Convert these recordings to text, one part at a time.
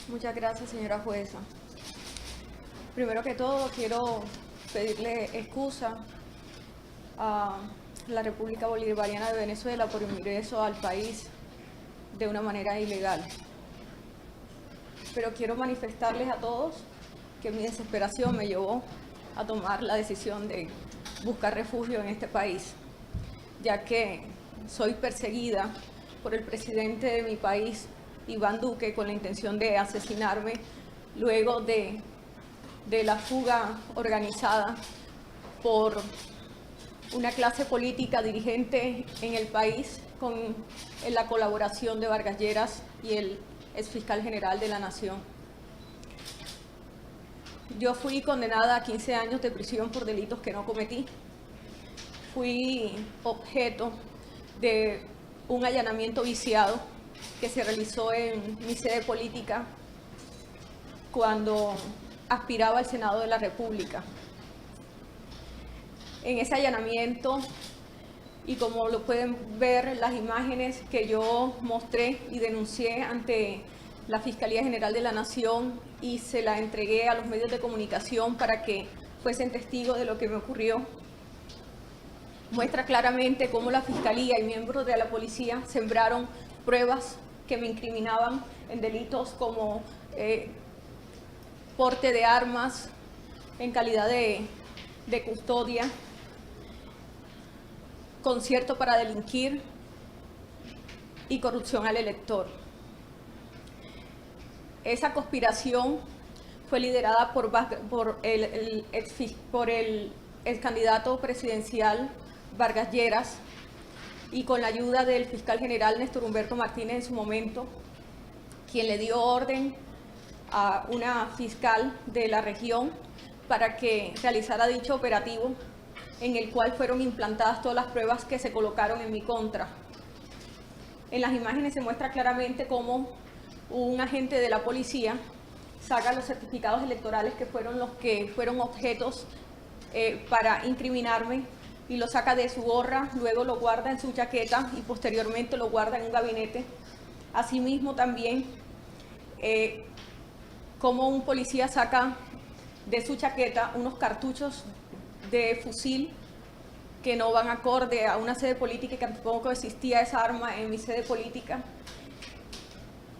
Muchas gracias, señora jueza. Primero que todo, quiero pedirle excusa a la República Bolivariana de Venezuela por mi ingreso al país de una manera ilegal. Pero quiero manifestarles a todos que mi desesperación me llevó a tomar la decisión de buscar refugio en este país, ya que soy perseguida por el presidente de mi país, Iván Duque, con la intención de asesinarme luego de la fuga organizada por una clase política dirigente en el país con la colaboración de Vargas Lleras y el exfiscal general de la Nación. Yo fui condenada a 15 años de prisión por delitos que no cometí. Fui objeto de un allanamiento viciado que se realizó en mi sede política cuando aspiraba al Senado de la República. En ese allanamiento, y como lo pueden ver las imágenes que yo mostré y denuncié ante la Fiscalía General de la Nación y se la entregué a los medios de comunicación para que fuesen testigos de lo que me ocurrió, muestra claramente cómo la Fiscalía y miembros de la policía sembraron pruebas que me incriminaban en delitos como porte de armas en calidad de custodia, concierto para delinquir y corrupción al elector. Esa conspiración fue liderada por el ex candidato presidencial Vargas Lleras y con la ayuda del fiscal general Néstor Humberto Martínez en su momento, quien le dio orden a una fiscal de la región para que realizara dicho operativo, en el cual fueron implantadas todas las pruebas que se colocaron en mi contra. En las imágenes se muestra claramente cómo un agente de la policía saca los certificados electorales que fueron los que fueron objetos para incriminarme y lo saca de su gorra, luego lo guarda en su chaqueta y posteriormente lo guarda en un gabinete. Asimismo también como un policía saca de su chaqueta unos cartuchos de fusil que no van acorde a una sede política y que tampoco existía esa arma en mi sede política,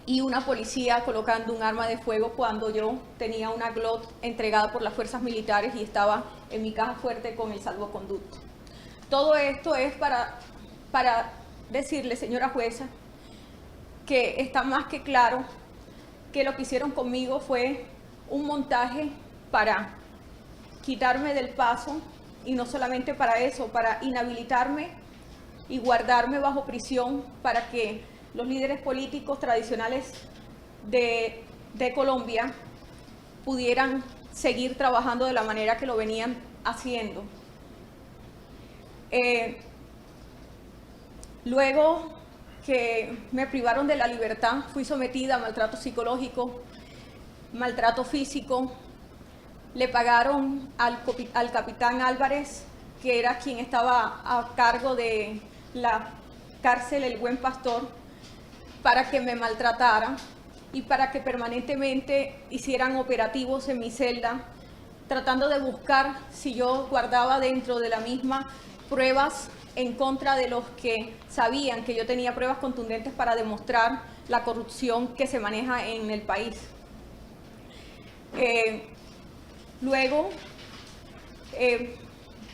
y una policía colocando un arma de fuego cuando yo tenía una Glock entregada por las fuerzas militares y estaba en mi caja fuerte con el salvoconducto. Todo esto es para decirle, señora jueza, que está más que claro que lo que hicieron conmigo fue un montaje para quitarme del paso, y no solamente para eso, para inhabilitarme y guardarme bajo prisión para que los líderes políticos tradicionales de Colombia pudieran seguir trabajando de la manera que lo venían haciendo. Luego que me privaron de la libertad, fui sometida a maltrato psicológico, maltrato físico. Le pagaron al capitán Álvarez, que era quien estaba a cargo de la cárcel El Buen Pastor, para que me maltratara y para que permanentemente hicieran operativos en mi celda, tratando de buscar si yo guardaba dentro de la misma pruebas en contra de los que sabían que yo tenía pruebas contundentes para demostrar la corrupción que se maneja en el país. Luego,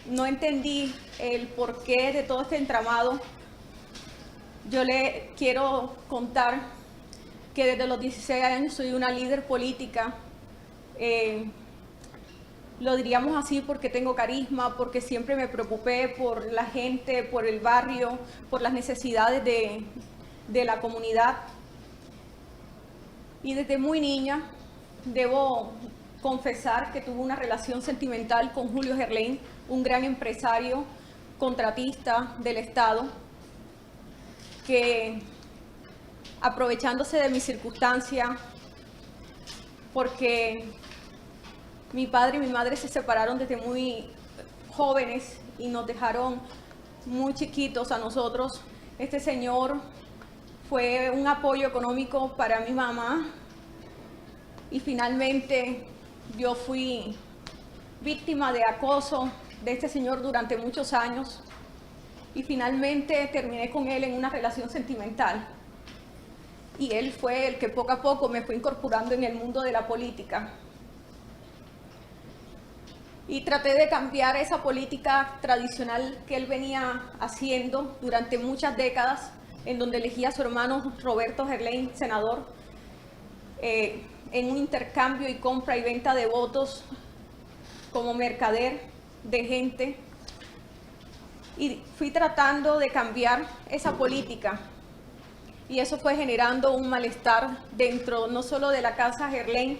no entendí el porqué de todo este entramado. Yo le quiero contar que desde los 16 años soy una líder política. Lo diríamos así porque tengo carisma, porque siempre me preocupé por la gente, por el barrio, por las necesidades de la comunidad. Y desde muy niña debo confesar que tuve una relación sentimental con Julio Gerlain, un gran empresario contratista del Estado, que, aprovechándose de mi circunstancia, porque mi padre y mi madre se separaron desde muy jóvenes y nos dejaron muy chiquitos a nosotros, este señor fue un apoyo económico para mi mamá y finalmente yo fui víctima de acoso de este señor durante muchos años y finalmente terminé con él en una relación sentimental. Y él fue el que poco a poco me fue incorporando en el mundo de la política. Y traté de cambiar esa política tradicional que él venía haciendo durante muchas décadas, en donde elegía a su hermano Roberto Gerlain, senador, en un intercambio y compra y venta de votos como mercader de gente. Y fui tratando de cambiar esa política. Y eso fue generando un malestar dentro no solo de la Casa Gerlain,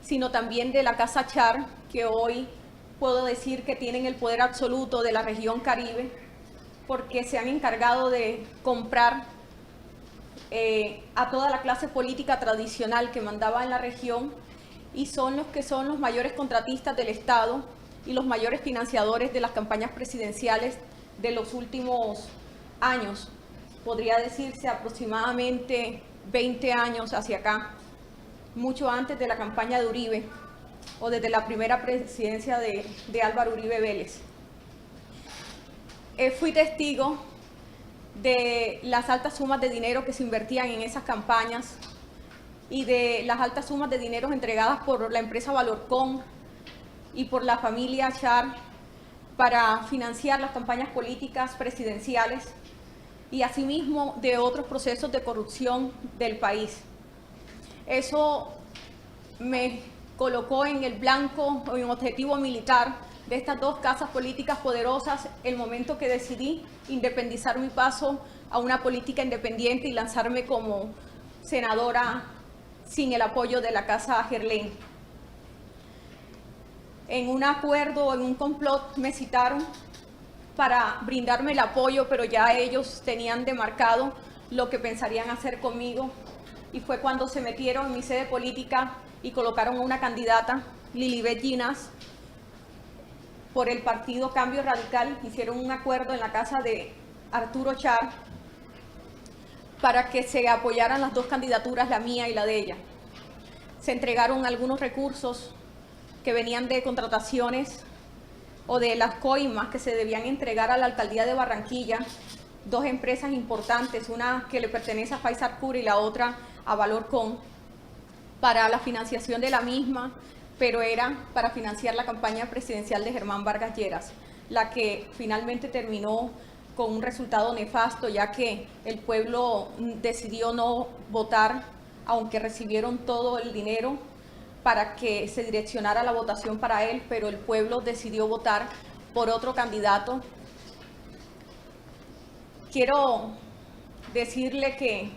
sino también de la Casa Char, que hoy puedo decir que tienen el poder absoluto de la región Caribe, porque se han encargado de comprar a toda la clase política tradicional que mandaba en la región y son los mayores contratistas del Estado y los mayores financiadores de las campañas presidenciales de los últimos años. Podría decirse aproximadamente 20 años hacia acá, mucho antes de la campaña de Uribe o desde la primera presidencia de Álvaro Uribe Vélez. Fui testigo de las altas sumas de dinero que se invertían en esas campañas y de las altas sumas de dinero entregadas por la empresa Valorcon y por la familia Char para financiar las campañas políticas presidenciales y asimismo de otros procesos de corrupción del país. Eso me colocó en el blanco o en objetivo militar de estas dos casas políticas poderosas el momento que decidí independizar mi paso a una política independiente y lanzarme como senadora sin el apoyo de la Casa Gerlain. En un acuerdo, en un complot, me citaron para brindarme el apoyo, pero ya ellos tenían demarcado lo que pensarían hacer conmigo. Y fue cuando se metieron en mi sede política y colocaron a una candidata, Lilibet Ginás, por el partido Cambio Radical. Hicieron un acuerdo en la casa de Arturo Char para que se apoyaran las dos candidaturas, la mía y la de ella. Se entregaron algunos recursos que venían de contrataciones o de las coimas que se debían entregar a la alcaldía de Barranquilla, dos empresas importantes, una que le pertenece a Faisal Cura y la otra a Valorcon, para la financiación de la misma, pero era para financiar la campaña presidencial de Germán Vargas Lleras, la que finalmente terminó con un resultado nefasto, ya que el pueblo decidió no votar, aunque recibieron todo el dinero para que se direccionara la votación para él, pero el pueblo decidió votar por otro candidato. Quiero decirle que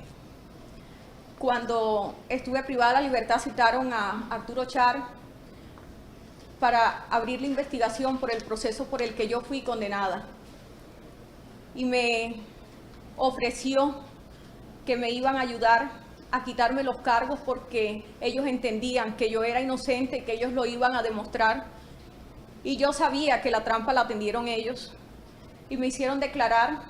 cuando estuve privada de la libertad citaron a Arturo Char para abrir la investigación por el proceso por el que yo fui condenada. Y me ofreció que me iban a ayudar a quitarme los cargos porque ellos entendían que yo era inocente y que ellos lo iban a demostrar. Y yo sabía que la trampa la tendieron ellos y me hicieron declarar,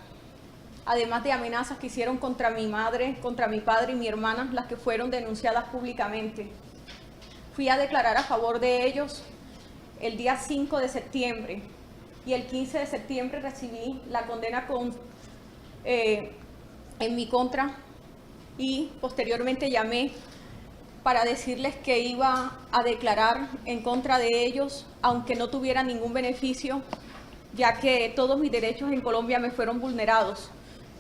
además de amenazas que hicieron contra mi madre, contra mi padre y mi hermana, las que fueron denunciadas públicamente. Fui a declarar a favor de ellos el día 5 de septiembre y el 15 de septiembre recibí la condena en mi contra y posteriormente llamé para decirles que iba a declarar en contra de ellos, aunque no tuviera ningún beneficio, ya que todos mis derechos en Colombia me fueron vulnerados,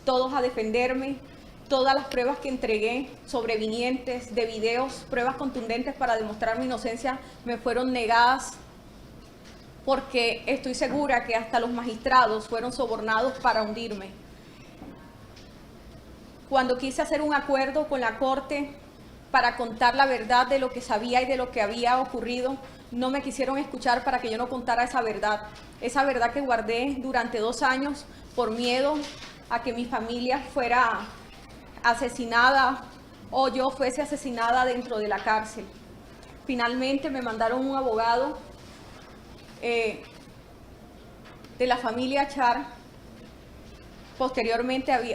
todos a defenderme, todas las pruebas que entregué sobrevinientes de videos, pruebas contundentes para demostrar mi inocencia, me fueron negadas, porque estoy segura que hasta los magistrados fueron sobornados para hundirme. Cuando quise hacer un acuerdo con la Corte para contar la verdad de lo que sabía y de lo que había ocurrido, no me quisieron escuchar para que yo no contara esa verdad que guardé durante 2 años por miedo a que mi familia fuera asesinada o yo fuese asesinada dentro de la cárcel. Finalmente me mandaron un abogado de la familia Char.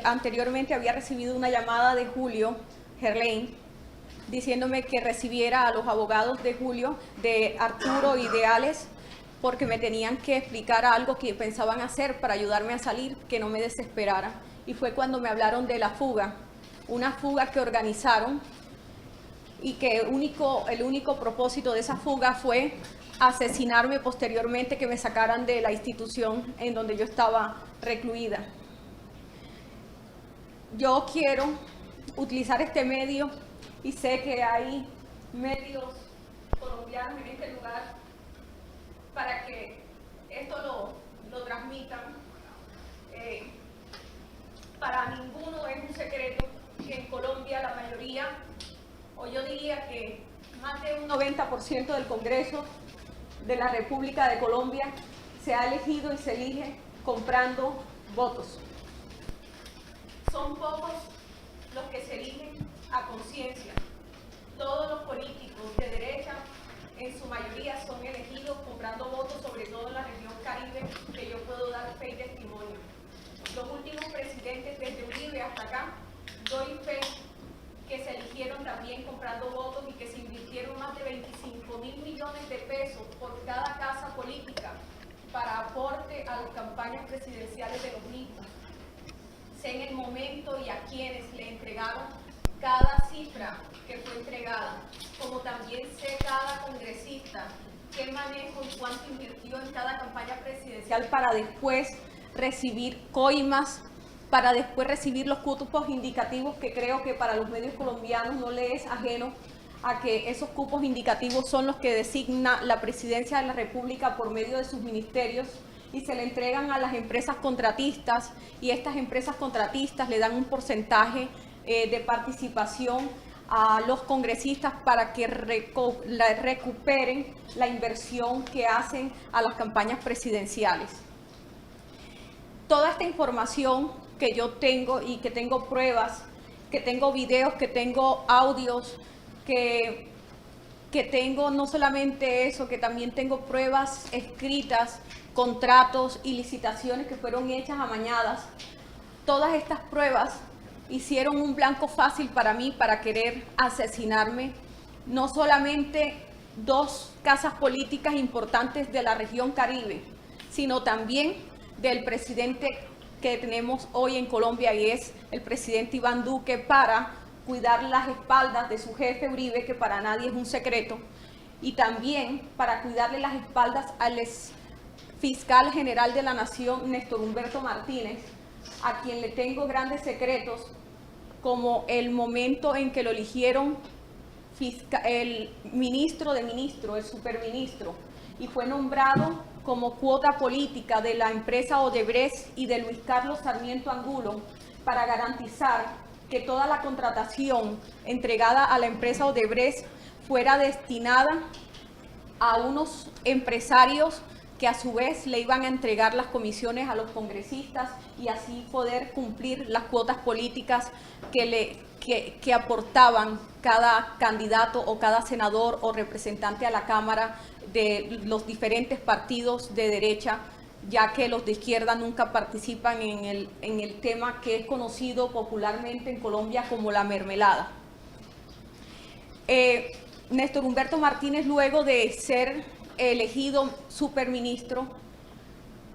Anteriormente había recibido una llamada de Julio Gerlain diciéndome que recibiera a los abogados de Julio, de Arturo y de Alex, porque me tenían que explicar algo que pensaban hacer para ayudarme a salir, que no me desesperara. Y fue cuando me hablaron de la fuga, una fuga que organizaron y que el único propósito de esa fuga fue asesinarme posteriormente, que me sacaran de la institución en donde yo estaba recluida. Yo quiero utilizar este medio y sé que hay medios colombianos en este lugar para que esto lo transmitan. Para ninguno es un secreto que en Colombia la mayoría, o yo diría que más de un 90% del Congreso de la República de Colombia se ha elegido y se elige comprando votos. Son pocos los que se eligen a conciencia. Todos los políticos de derecha, en su mayoría, son elegidos comprando votos, sobre todo en la región Caribe, que yo puedo dar fe y testimonio. Los últimos presidentes, desde Uribe hasta acá, doy fe que se eligieron también comprando votos y que se invirtieron más de 25.000 millones de pesos por cada casa política para aporte a las campañas presidenciales de los mismos. Sé en el momento y a quienes le entregaron cada cifra que fue entregada, como también sé cada congresista qué manejo y cuánto invirtió en cada campaña presidencial para después recibir coimas, para después recibir los cupos indicativos, que creo que para los medios colombianos no les es ajeno a que esos cupos indicativos son los que designa la Presidencia de la República por medio de sus ministerios y se le entregan a las empresas contratistas, y estas empresas contratistas le dan un porcentaje de participación a los congresistas para que recuperen la inversión que hacen a las campañas presidenciales. Toda esta información que yo tengo y que tengo pruebas, que tengo videos, que tengo audios, que tengo no solamente eso, que también tengo pruebas escritas, contratos y licitaciones que fueron hechas amañadas. Todas estas pruebas hicieron un blanco fácil para mí para querer asesinarme. No solamente dos casas políticas importantes de la región Caribe, sino también del presidente que tenemos hoy en Colombia, y es el presidente Iván Duque, para cuidar las espaldas de su jefe Uribe, que para nadie es un secreto, y también para cuidarle las espaldas al fiscal general de la Nación, Néstor Humberto Martínez, a quien le tengo grandes secretos, como el momento en que lo eligieron el ministro de ministro, el superministro, y fue nombrado como cuota política de la empresa Odebrecht y de Luis Carlos Sarmiento Angulo, para garantizar que toda la contratación entregada a la empresa Odebrecht fuera destinada a unos empresarios que a su vez le iban a entregar las comisiones a los congresistas y así poder cumplir las cuotas políticas que aportaban cada candidato o cada senador o representante a la Cámara de los diferentes partidos de derecha, ya que los de izquierda nunca participan en el tema que es conocido popularmente en Colombia como la mermelada. Néstor Humberto Martínez, luego de ser elegido superministro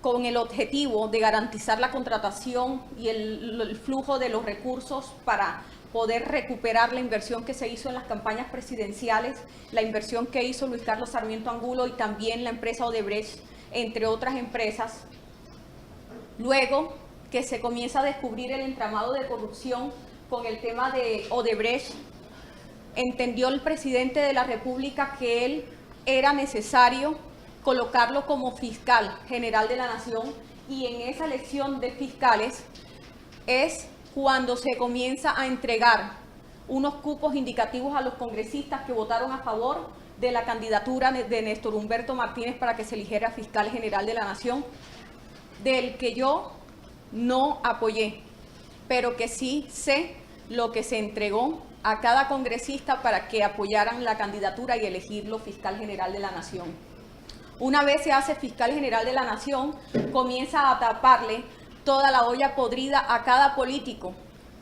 con el objetivo de garantizar la contratación y el flujo de los recursos para poder recuperar la inversión que se hizo en las campañas presidenciales, la inversión que hizo Luis Carlos Sarmiento Angulo y también la empresa Odebrecht, entre otras empresas. Luego que se comienza a descubrir el entramado de corrupción con el tema de Odebrecht, entendió el presidente de la República que él era necesario colocarlo como fiscal general de la Nación, y en esa elección de fiscales es cuando se comienza a entregar unos cupos indicativos a los congresistas que votaron a favor de la candidatura de Néstor Humberto Martínez para que se eligiera fiscal general de la Nación, del que yo no apoyé, pero que sí sé lo que se entregó a cada congresista para que apoyaran la candidatura y elegirlo fiscal general de la Nación. Una vez se hace fiscal general de la Nación, comienza a taparle toda la olla podrida a cada político,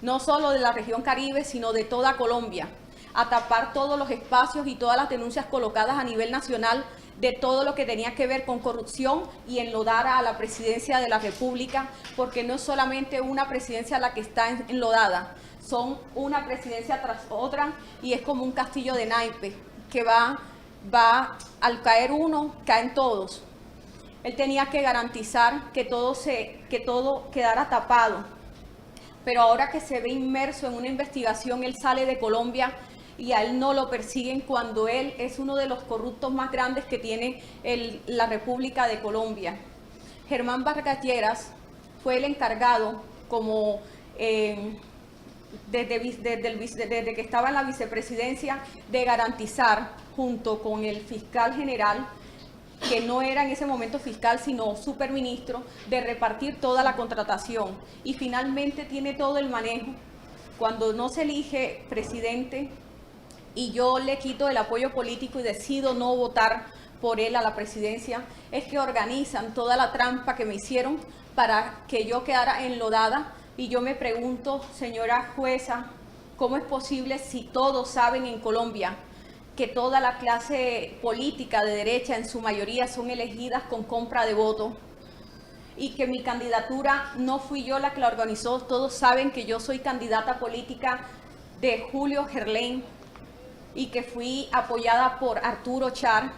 no solo de la región Caribe, sino de toda Colombia, a tapar todos los espacios y todas las denuncias colocadas a nivel nacional de todo lo que tenía que ver con corrupción y enlodar a la presidencia de la República, porque no es solamente una presidencia la que está enlodada, son una presidencia tras otra y es como un castillo de naipes que va al caer uno, caen todos. Él tenía que garantizar que todo quedara tapado, pero ahora que se ve inmerso en una investigación, él sale de Colombia y a él no lo persiguen cuando él es uno de los corruptos más grandes que tiene la República de Colombia. Germán Vargas Lleras fue el encargado, como desde que estaba en la vicepresidencia, de garantizar, junto con el fiscal general, que no era en ese momento fiscal, sino superministro, de repartir toda la contratación. Y finalmente tiene todo el manejo. Cuando no se elige presidente y yo le quito el apoyo político y decido no votar por él a la presidencia, es que organizan toda la trampa que me hicieron para que yo quedara enlodada. Y yo me pregunto, señora jueza, ¿cómo es posible, si todos saben en Colombia que toda la clase política de derecha en su mayoría son elegidas con compra de voto, y que mi candidatura no fui yo la que la organizó? Todos saben que yo soy candidata política de Julio Gerlain y que fui apoyada por Arturo Char,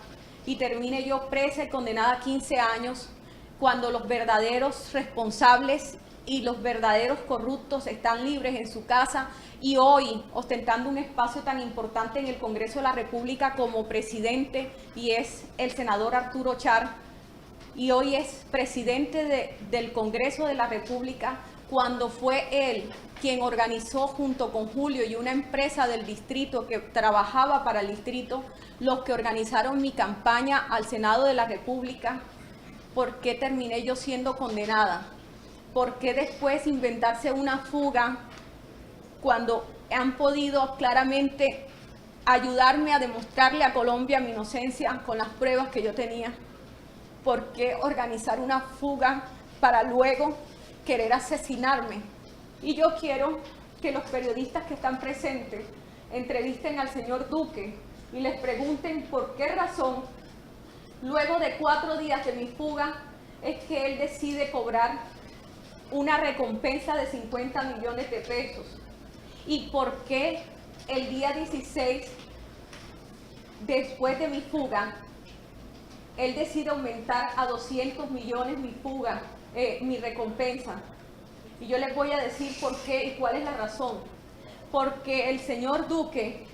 y termine yo presa y condenada a 15 años cuando los verdaderos responsables y los verdaderos corruptos están libres en su casa, y hoy ostentando un espacio tan importante en el Congreso de la República como presidente, y es el senador Arturo Char, y hoy es presidente del Congreso de la República, cuando fue él quien organizó junto con Julio y una empresa del distrito que trabajaba para el distrito, los que organizaron mi campaña al Senado de la República. ¿Por qué terminé yo siendo condenada? ¿Por qué después inventarse una fuga cuando han podido claramente ayudarme a demostrarle a Colombia mi inocencia con las pruebas que yo tenía? ¿Por qué organizar una fuga para luego querer asesinarme? Y yo quiero que los periodistas que están presentes entrevisten al señor Duque y les pregunten por qué razón, luego de 4 días de mi fuga, es que él decide cobrar una recompensa de 50 millones de pesos. ¿Y por qué el día 16, después de mi fuga, él decide aumentar a 200 millones mi recompensa? Y yo les voy a decir por qué y cuál es la razón. Porque el señor Duque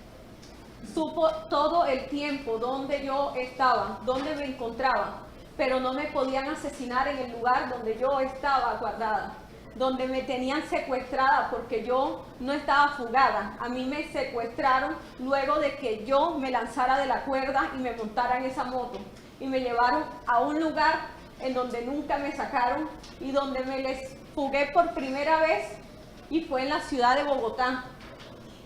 supo todo el tiempo dónde yo estaba, dónde me encontraba, pero no me podían asesinar en el lugar donde yo estaba guardada, donde me tenían secuestrada, porque yo no estaba fugada. A mí me secuestraron luego de que yo me lanzara de la cuerda y me montara en esa moto, y me llevaron a un lugar en donde nunca me sacaron y donde me les fugué por primera vez, y fue en la ciudad de Bogotá.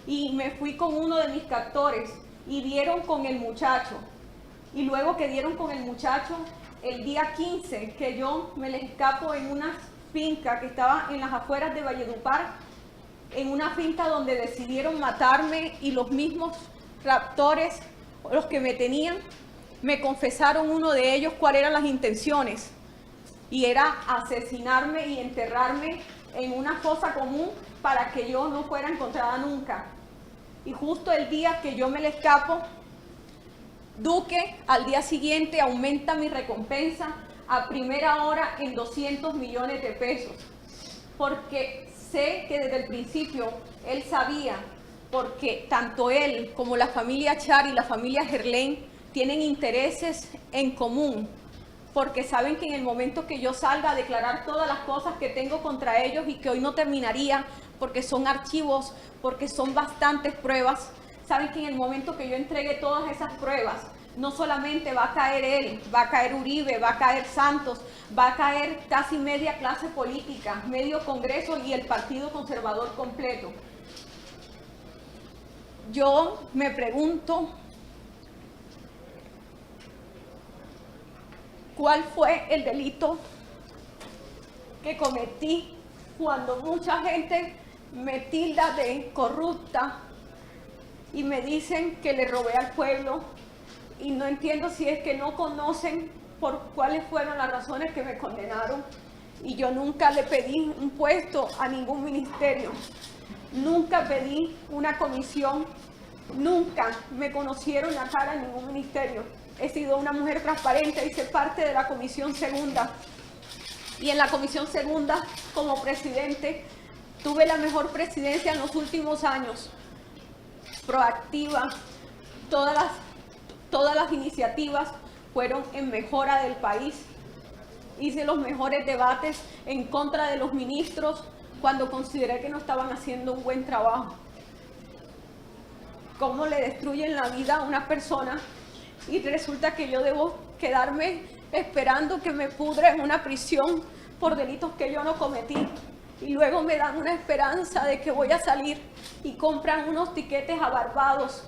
Y me fui con uno de mis captores y dieron con el muchacho, y luego que dieron con el muchacho, el día 15 que yo me les escapo en una finca que estaba en las afueras de Valledupar, en una finca donde decidieron matarme, y los mismos raptores, los que me tenían, me confesaron, uno de ellos, cuáles eran las intenciones, y era asesinarme y enterrarme en una fosa común para que yo no fuera encontrada nunca. Y justo el día que yo me le escapo, Duque al día siguiente aumenta mi recompensa a primera hora en 200 millones de pesos, porque sé que desde el principio él sabía, porque tanto él como la familia Char y la familia Gerlain tienen intereses en común, porque saben que en el momento que yo salga a declarar todas las cosas que tengo contra ellos, y que hoy no terminaría porque son archivos, porque son bastantes pruebas, saben que en el momento que yo entregue todas esas pruebas, no solamente va a caer él, va a caer Uribe, va a caer Santos, va a caer casi media clase política, medio Congreso y el Partido Conservador completo. Yo me pregunto, ¿cuál fue el delito que cometí cuando mucha gente me tilda de corrupta y me dicen que le robé al pueblo, y no entiendo si es que no conocen por cuáles fueron las razones que me condenaron. Y yo nunca le pedí un puesto a ningún ministerio, nunca pedí una comisión, nunca me conocieron la cara en ningún ministerio. He sido una mujer transparente, hice parte de la Comisión Segunda, y en la Comisión Segunda, como presidente, tuve la mejor presidencia en los últimos años, proactiva. Todas las iniciativas fueron en mejora del país. Hice los mejores debates en contra de los ministros cuando consideré que no estaban haciendo un buen trabajo. Cómo le destruyen la vida a una persona y resulta que yo debo quedarme esperando que me pudre en una prisión por delitos que yo no cometí. Y luego me dan una esperanza de que voy a salir y compran unos tiquetes a Barbados.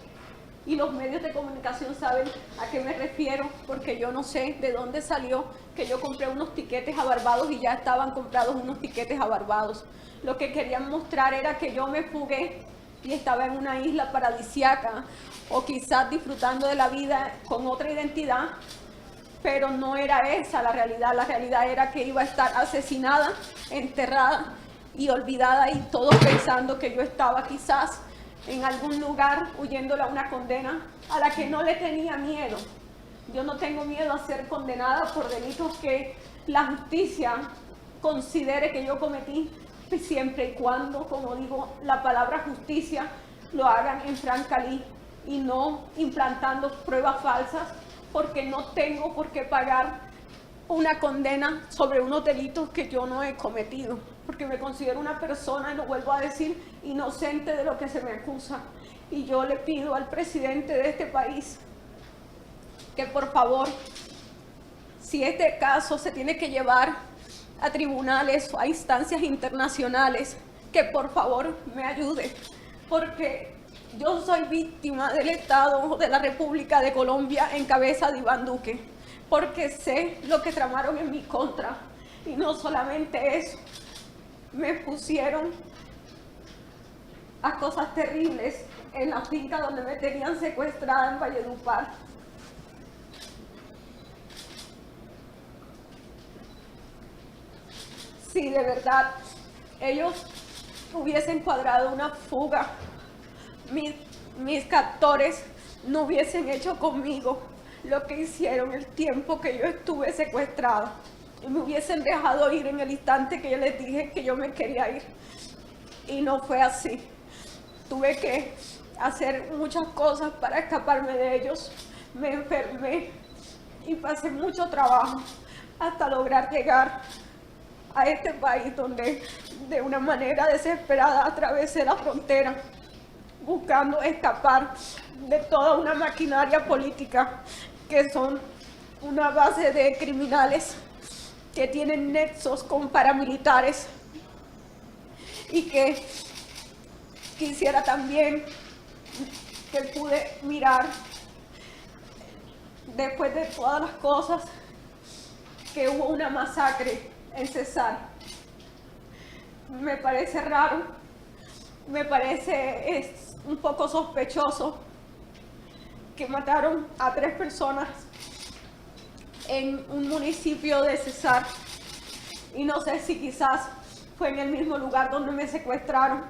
Y los medios de comunicación saben a qué me refiero, porque yo no sé de dónde salió que yo compré unos tiquetes a Barbados y ya estaban comprados unos tiquetes a Barbados. Lo que querían mostrar era que yo me fugué y estaba en una isla paradisíaca o quizás disfrutando de la vida con otra identidad, pero no era esa la realidad. La realidad era que iba a estar asesinada, enterrada y olvidada, y todos pensando que yo estaba quizás en algún lugar huyéndole a una condena a la que no le tenía miedo. Yo no tengo miedo a ser condenada por delitos que la justicia considere que yo cometí, siempre y cuando, como digo, la palabra justicia lo hagan en franca ley y no implantando pruebas falsas, porque no tengo por qué pagar una condena sobre unos delitos que yo no he cometido, porque me considero una persona, y lo vuelvo a decir, inocente de lo que se me acusa. Y yo le pido al presidente de este país que por favor, si este caso se tiene que llevar a tribunales o a instancias internacionales, que por favor me ayude, porque yo soy víctima del Estado de la República de Colombia en cabeza de Iván Duque, porque sé lo que tramaron en mi contra. Y no solamente eso, me pusieron a cosas terribles en la finca donde me tenían secuestrada en Valledupar. Si de verdad ellos hubiesen cuadrado una fuga, mis captores no hubiesen hecho conmigo lo que hicieron el tiempo que yo estuve secuestrada, y me hubiesen dejado ir en el instante que yo les dije que yo me quería ir. Y no fue así. Tuve que hacer muchas cosas para escaparme de ellos. Me enfermé y pasé mucho trabajo hasta lograr llegar a este país donde de una manera desesperada atravesé la frontera buscando escapar de toda una maquinaria política que son una base de criminales que tienen nexos con paramilitares, y que quisiera también que pude mirar después de todas las cosas que hubo una masacre en Cesar. Me parece raro, me parece un poco sospechoso que mataron a 3 personas en un municipio de Cesar, y no sé si quizás fue en el mismo lugar donde me secuestraron,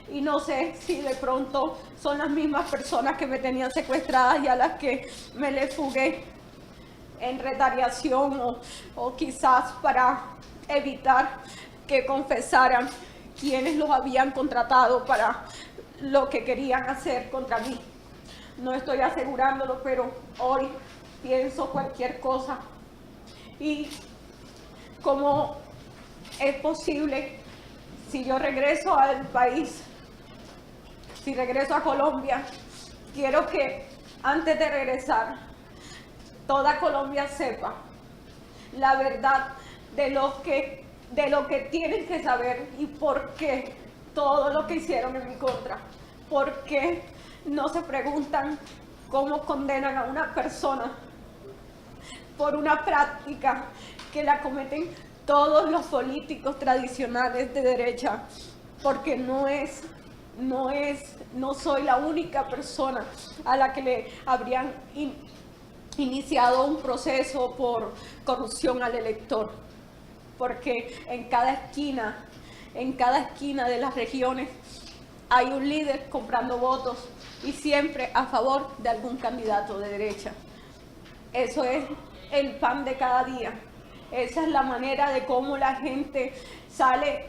y no sé si de pronto son las mismas personas que me tenían secuestradas y a las que me les fugué en retaliación o quizás para evitar que confesaran quienes los habían contratado para lo que querían hacer contra mí. No estoy asegurándolo, pero hoy pienso cualquier cosa. Y cómo es posible, si yo regreso al país, si regreso a Colombia, quiero que antes de regresar toda Colombia sepa la verdad de lo que tienen que saber y por qué todo lo que hicieron en mi contra. ¿Por qué no se preguntan cómo condenan a una persona por una práctica que la cometen todos los políticos tradicionales de derecha? Porque no es no soy la única persona a la que le habrían iniciado un proceso por corrupción al elector, porque en cada esquina de las regiones hay un líder comprando votos y siempre a favor de algún candidato de derecha. Eso es el pan de cada día. Esa es la manera de cómo la gente sale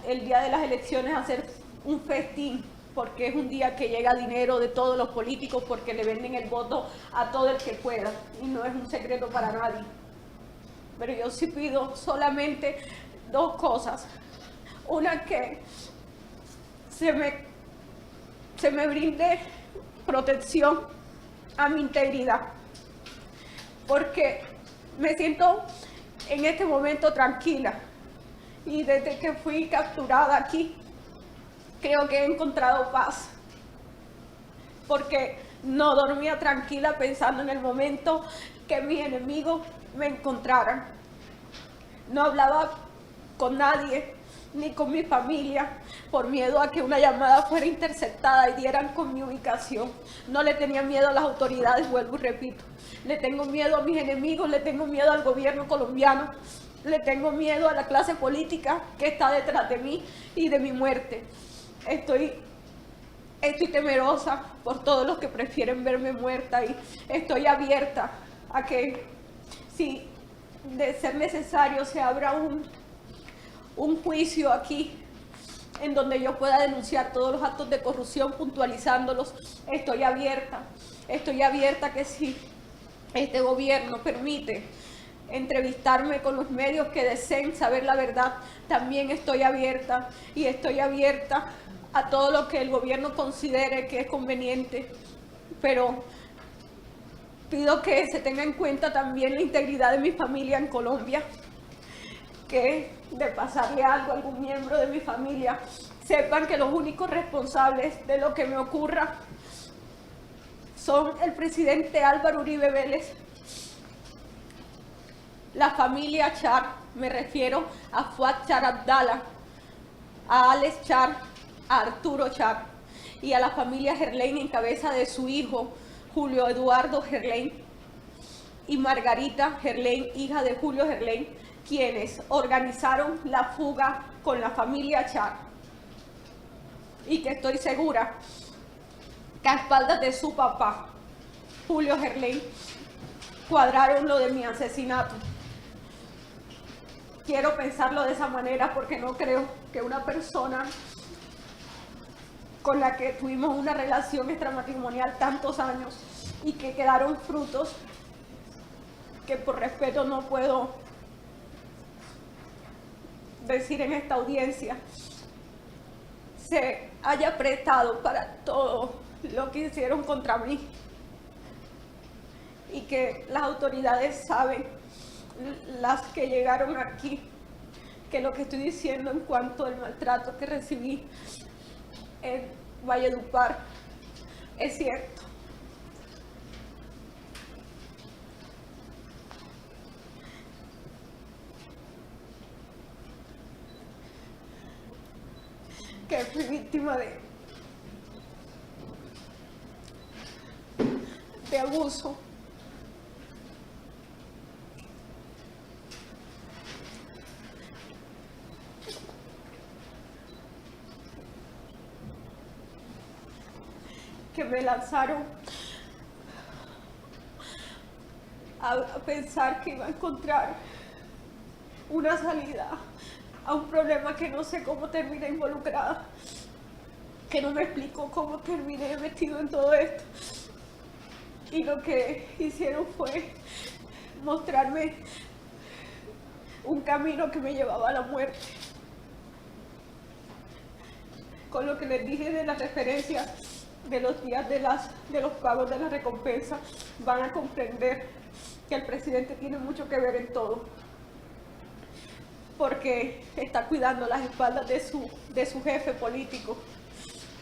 el día de las elecciones a hacer un festín, porque es un día que llega dinero de todos los políticos porque le venden el voto a todo el que pueda y no es un secreto para nadie. Pero yo sí pido solamente dos cosas. Una, que se me brinde protección a mi integridad, porque me siento en este momento tranquila y desde que fui capturada aquí creo que he encontrado paz, porque no dormía tranquila pensando en el momento que mis enemigos me encontraran. No hablaba con nadie ni con mi familia por miedo a que una llamada fuera interceptada y dieran con mi ubicación. No le tenía miedo a las autoridades, vuelvo y repito. Le tengo miedo a mis enemigos, le tengo miedo al gobierno colombiano, le tengo miedo a la clase política que está detrás de mí y de mi muerte. Estoy temerosa por todos los que prefieren verme muerta y estoy abierta a que, si de ser necesario, se abra un juicio aquí en donde yo pueda denunciar todos los actos de corrupción puntualizándolos. Estoy abierta que si este gobierno permite entrevistarme con los medios que deseen saber la verdad, también estoy abierta a todo lo que el gobierno considere que es conveniente, pero pido que se tenga en cuenta también la integridad de mi familia en Colombia, que de pasarle algo a algún miembro de mi familia, sepan que los únicos responsables de lo que me ocurra son el presidente Álvaro Uribe Vélez, la familia Char, me refiero a Fuad Char Abdala, a Alex Char, a Arturo Char y a la familia Gerlain en cabeza de su hijo Julio Eduardo Gerlain y Margarita Gerlain, hija de Julio Gerlain, quienes organizaron la fuga con la familia Char, y que estoy segura que a espaldas de su papá, Julio Gerlain, cuadraron lo de mi asesinato. Quiero pensarlo de esa manera porque no creo que una persona con la que tuvimos una relación extramatrimonial tantos años y que quedaron frutos que por respeto no puedo decir en esta audiencia, se haya prestado para todo lo que hicieron contra mí, y que las autoridades saben, las que llegaron aquí, que lo que estoy diciendo en cuanto al maltrato que recibí en Valledupar es cierto. Que fui víctima de abuso. Que me lanzaron a pensar que iba a encontrar una salida a un problema que no sé cómo terminé involucrada, que no me explico cómo terminé metido en todo esto. Y lo que hicieron fue mostrarme un camino que me llevaba a la muerte. Con lo que les dije de las referencias de los días de los pagos de la recompensa, van a comprender que el presidente tiene mucho que ver en todo, porque está cuidando las espaldas de su jefe político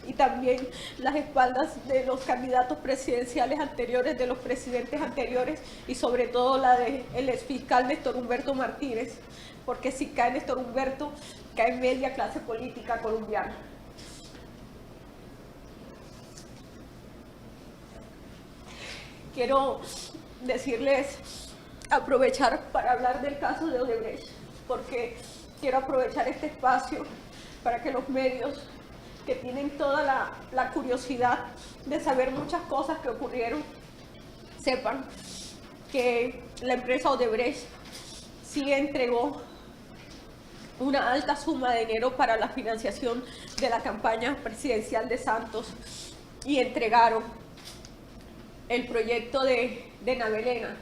y también las espaldas de los candidatos presidenciales anteriores, de los presidentes anteriores, y sobre todo la del exfiscal Néstor Humberto Martínez, porque si cae Néstor Humberto, cae media clase política colombiana. quiero decirles, aprovechar para hablar del caso de Odebrecht, porque quiero aprovechar este espacio para que los medios que tienen toda la curiosidad de saber muchas cosas que ocurrieron, sepan que la empresa Odebrecht sí entregó una alta suma de dinero para la financiación de la campaña presidencial de Santos y entregaron el proyecto de Navelena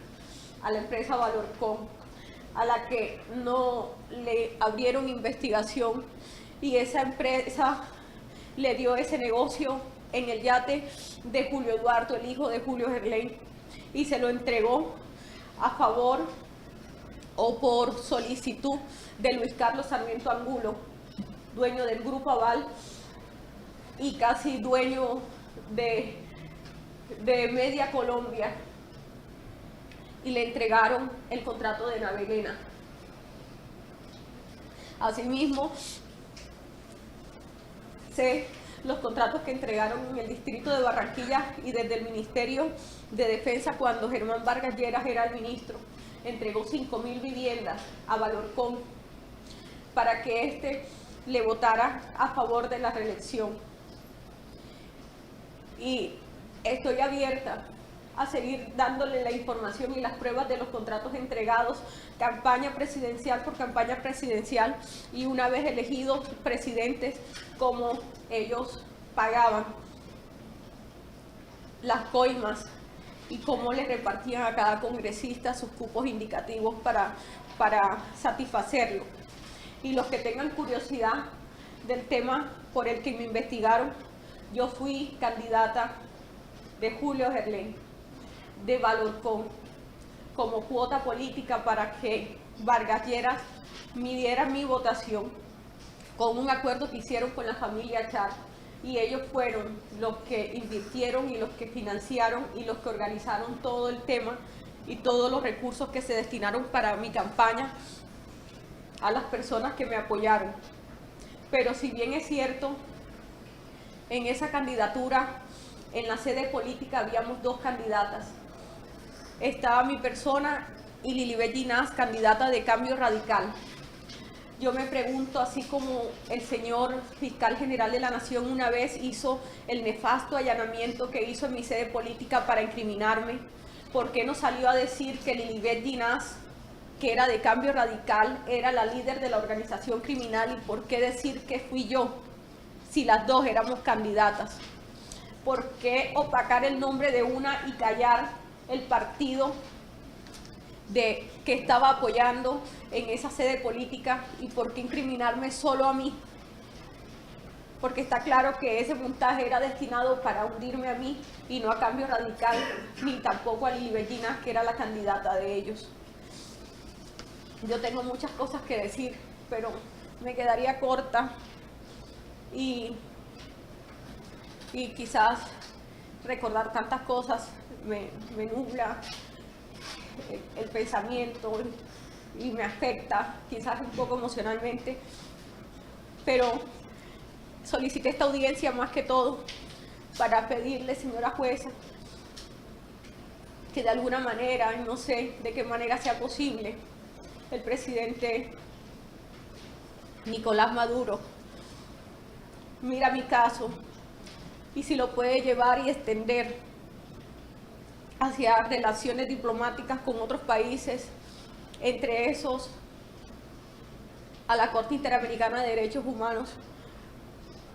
a la empresa Valorcom, a la que no le abrieron investigación, y esa empresa le dio ese negocio en el yate de Julio Eduardo, el hijo de Julio Gerlain, y se lo entregó a favor o por solicitud de Luis Carlos Sarmiento Angulo, dueño del Grupo Aval y casi dueño de Media Colombia, y le entregaron el contrato de Navelena. Asimismo, sé los contratos que entregaron en el distrito de Barranquilla y desde el Ministerio de Defensa, cuando Germán Vargas Lleras era el ministro, entregó 5.000 viviendas a Valorcom para que éste le votara a favor de la reelección. Y estoy abierta a seguir dándole la información y las pruebas de los contratos entregados, campaña presidencial por campaña presidencial, y una vez elegidos presidentes, cómo ellos pagaban las coimas y cómo les repartían a cada congresista sus cupos indicativos para satisfacerlo. Y los que tengan curiosidad del tema por el que me investigaron, yo fui candidata de Julio Gerlain, de Valorcom, como cuota política para que Vargas Lleras midiera mi votación con un acuerdo que hicieron con la familia Char, y ellos fueron los que invirtieron y los que financiaron y los que organizaron todo el tema y todos los recursos que se destinaron para mi campaña a las personas que me apoyaron. Pero si bien es cierto, en esa candidatura, en la sede política, habíamos dos candidatas. Estaba mi persona y Lilibet Ginás, candidata de Cambio Radical. Yo me pregunto, así como el señor fiscal general de la Nación una vez hizo el nefasto allanamiento que hizo en mi sede política para incriminarme, ¿por qué no salió a decir que Lilibet Ginás, que era de Cambio Radical, era la líder de la organización criminal? ¿Y por qué decir que fui yo, si las dos éramos candidatas? ¿Por qué opacar el nombre de una y callar el partido que estaba apoyando en esa sede política? ¿Y por qué incriminarme solo a mí? Porque está claro que ese montaje era destinado para hundirme a mí y no a Cambio Radical, ni tampoco a Lilibet Ginás, que era la candidata de ellos. Yo tengo muchas cosas que decir, pero me quedaría corta y quizás recordar tantas cosas me nubla el pensamiento y me afecta, quizás un poco emocionalmente, pero solicité esta audiencia más que todo para pedirle, señora jueza, que de alguna manera, no sé de qué manera sea posible, el presidente Nicolás Maduro mira mi caso y si lo puede llevar y extender hacia relaciones diplomáticas con otros países, entre esos a la Corte Interamericana de Derechos Humanos,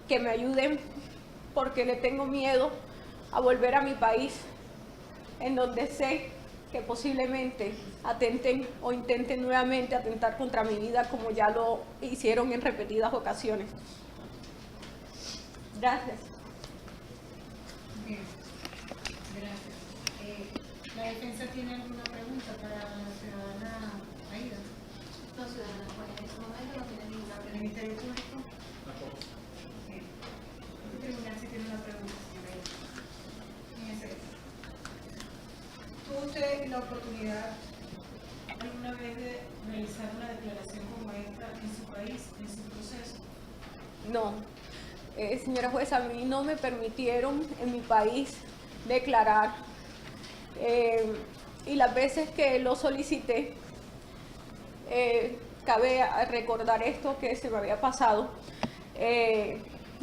que me ayuden, porque le tengo miedo a volver a mi país, en donde sé que posiblemente atenten o intenten nuevamente atentar contra mi vida, como ya lo hicieron en repetidas ocasiones. Gracias. Bien, gracias. ¿La defensa tiene alguna pregunta para la ciudadana Aida? No, ciudadana, en este momento no tiene ninguna ¿El pregunta. Ministerio Público? Bien. El tribunal sí tiene una pregunta, señora Aida. ¿Tuvo usted la oportunidad alguna vez de realizar una declaración como esta en su país, en su proceso? No, señora jueza, a mí no me permitieron en mi país declarar Y las veces que lo solicité, cabe recordar esto que se me había pasado.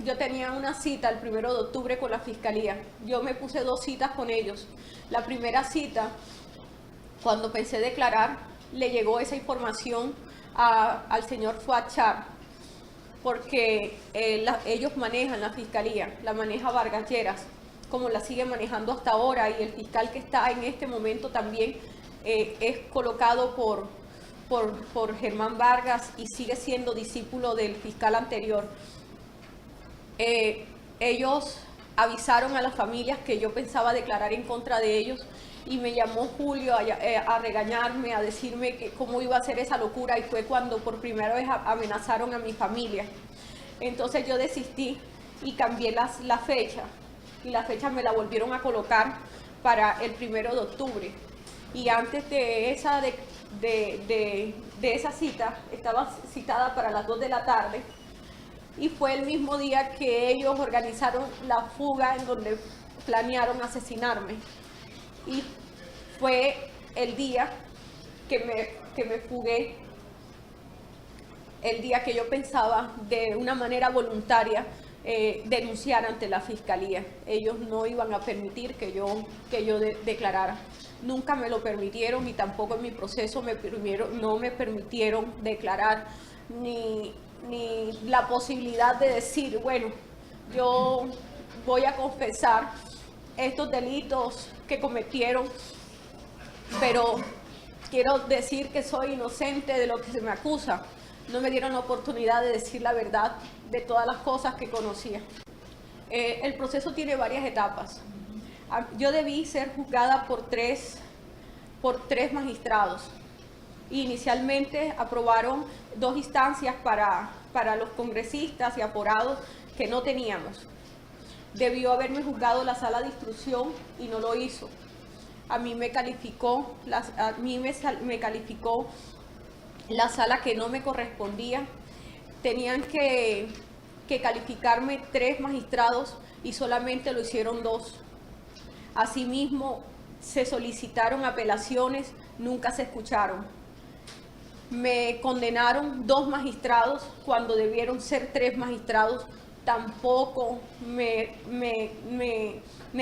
Yo tenía una cita el 1 de octubre con la Fiscalía. Yo me puse 2 citas con ellos. La primera cita, cuando pensé declarar, le llegó esa información al señor Fuad Char, porque ellos manejan la Fiscalía, la maneja Vargas Lleras, como la sigue manejando hasta ahora, y el fiscal que está en este momento también es colocado por Germán Vargas y sigue siendo discípulo del fiscal anterior. Ellos avisaron a las familias que yo pensaba declarar en contra de ellos, y me llamó Julio a regañarme, a decirme que cómo iba a hacer esa locura, y fue cuando por primera vez amenazaron a mi familia. Entonces yo desistí y cambié la fecha, y la fecha me la volvieron a colocar para el 1 de octubre. Y antes de esa, de esa cita, estaba citada para las 2 de la tarde, y fue el mismo día que ellos organizaron la fuga en donde planearon asesinarme. Y fue el día que me fugué, el día que yo pensaba de una manera voluntaria denunciar ante la Fiscalía. Ellos no iban a permitir que yo declarara. Nunca me lo permitieron, y tampoco en mi proceso no me permitieron declarar, ni la posibilidad de decir, bueno, yo voy a confesar estos delitos que cometieron, pero quiero decir que soy inocente de lo que se me acusa. No me dieron la oportunidad de decir la verdad de todas las cosas que conocía. El proceso tiene varias etapas. Yo debí ser juzgada por tres magistrados. Inicialmente aprobaron 2 instancias para los congresistas y aforados que no teníamos. Debió haberme juzgado la sala de instrucción y no lo hizo. A mí me calificó la sala que no me correspondía. Tenían que calificarme 3 magistrados y solamente lo hicieron 2. Asimismo, se solicitaron apelaciones, nunca se escucharon. Me condenaron 2 magistrados cuando debieron ser 3 magistrados. Tampoco me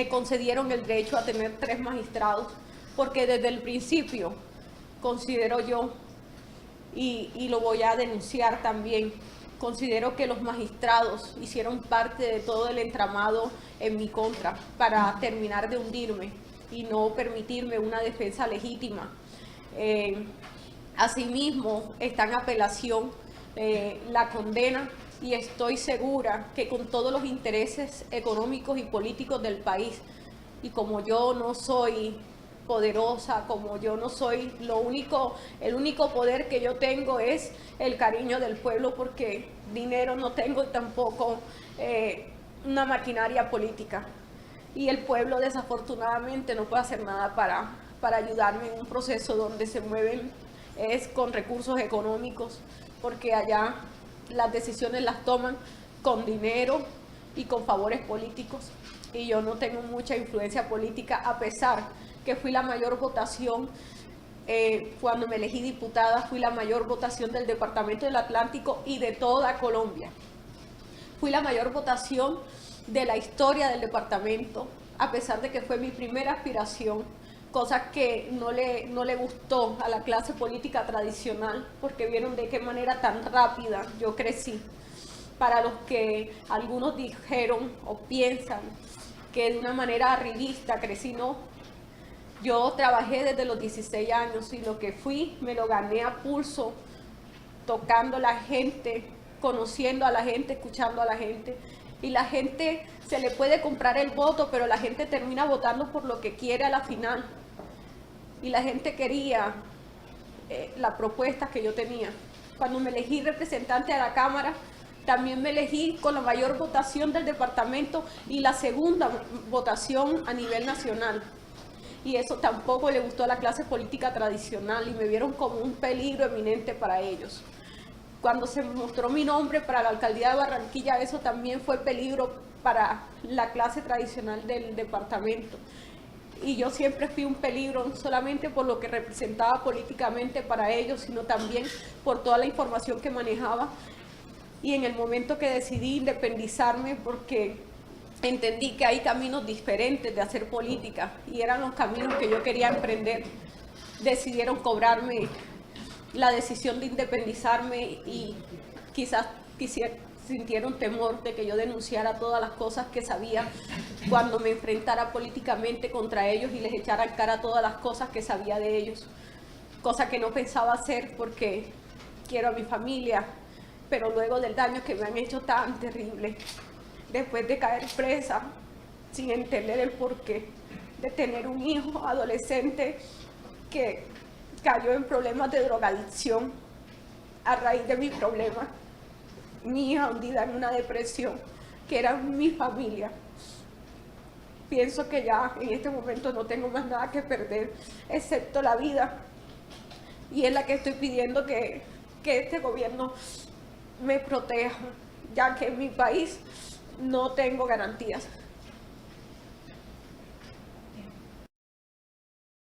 concedieron el derecho a tener 3 magistrados, porque desde el principio considero yo, y lo voy a denunciar también, considero que los magistrados hicieron parte de todo el entramado en mi contra para terminar de hundirme y no permitirme una defensa legítima. Asimismo, está en apelación la condena, y estoy segura que con todos los intereses económicos y políticos del país, y como yo no soy poderosa, como yo no soy el único poder que yo tengo es el cariño del pueblo, porque dinero no tengo y tampoco una maquinaria política. Y el pueblo desafortunadamente no puede hacer nada para ayudarme en un proceso donde se mueven con recursos económicos, porque allá las decisiones las toman con dinero y con favores políticos, y yo no tengo mucha influencia política, a pesar que fui la mayor votación. Cuando me elegí diputada, fui la mayor votación del Departamento del Atlántico y de toda Colombia. Fui la mayor votación de la historia del departamento, a pesar de que fue mi primera aspiración, cosa que no le gustó a la clase política tradicional, porque vieron de qué manera tan rápida yo crecí. Para los que algunos dijeron o piensan que de una manera arribista crecí, no. Yo trabajé desde los 16 años, y lo que fui me lo gané a pulso, tocando a la gente, conociendo a la gente, escuchando a la gente. Y la gente se le puede comprar el voto, pero la gente termina votando por lo que quiere a la final. Y la gente quería la propuesta que yo tenía. Cuando me elegí representante a la Cámara, también me elegí con la mayor votación del departamento y la segunda votación a nivel nacional. Y eso tampoco le gustó a la clase política tradicional, y me vieron como un peligro eminente para ellos. Cuando se mostró mi nombre para la alcaldía de Barranquilla, eso también fue peligro para la clase tradicional del departamento. y yo siempre fui un peligro, no solamente por lo que representaba políticamente para ellos, sino también por toda la información que manejaba. Y en el momento que decidí independizarme, porque entendí que hay caminos diferentes de hacer política y eran los caminos que yo quería emprender, decidieron cobrarme la decisión de independizarme y quizás sintieron temor de que yo denunciara todas las cosas que sabía cuando me enfrentara políticamente contra ellos y les echara en cara todas las cosas que sabía de ellos, cosa que no pensaba hacer porque quiero a mi familia, pero luego del daño que me han hecho tan terrible, después de caer presa sin entender el porqué, de tener un hijo adolescente que cayó en problemas de drogadicción a raíz de mi problema, mi hija hundida en una depresión, que era mi familia. Pienso que ya en este momento no tengo más nada que perder, excepto la vida, y es la que estoy pidiendo que este gobierno me proteja, ya que en mi país no tengo garantías.